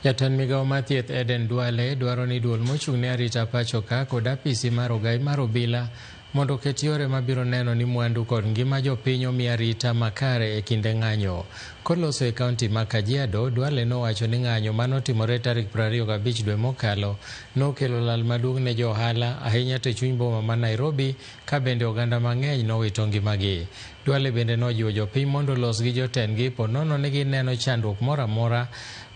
Jatend migao mar thieth Eden Duale dwaro ni duol mochung' ne arita pacho ka kod apisi mar ogai mar obila mondo oket yore mabiro neno ni mwandu kod ngima jopiny omi arita makare e kinde ng'anyo. Koloso e kaunti ma Kajiado, Duale nowacho ni ng'anyo manotimore tarik 25 dwe mokalo nokelo lal maduong' ne jo ohala ahinya to chuny boma ma Nairobi, ka bende oganda mang'eny nowito ngimagi. Duale bende nojiwo jopiny mondo los gi jotendgi ponono ni gineno chandruok moro amora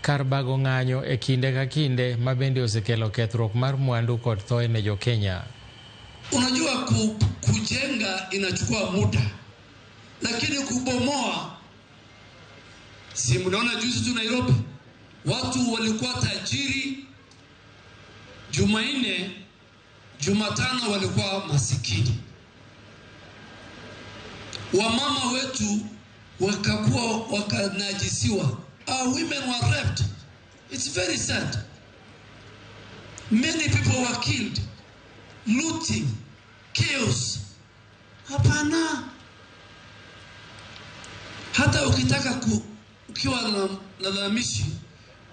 kar bago ng'anyo e kinde ka kinde ma bende osekelo kethruok mar mwandu kod thoe ne jo Kenya. Unajua kujenga inachukua muda, lakini kubomoa, si mnaona juzi tu Nairobi watu walikuwa tajiri, Jumanne, Jumatano walikuwa masikini. Wamama wetu wakanajisiwa. Our women were raped. It's very sad. Many people were killed. Looting, chaos. Hapana. Hata ukitaka ukiwa na lalamishi,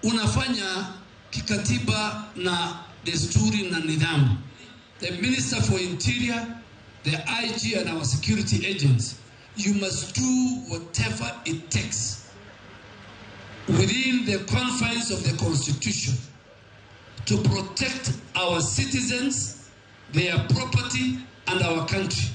unafanya kikatiba na desturi na nidhamu. The Minister for Interior, the IG and our security agents, you must do whatever it takes within the confines of the Constitution to protect our citizens, their property, and our country.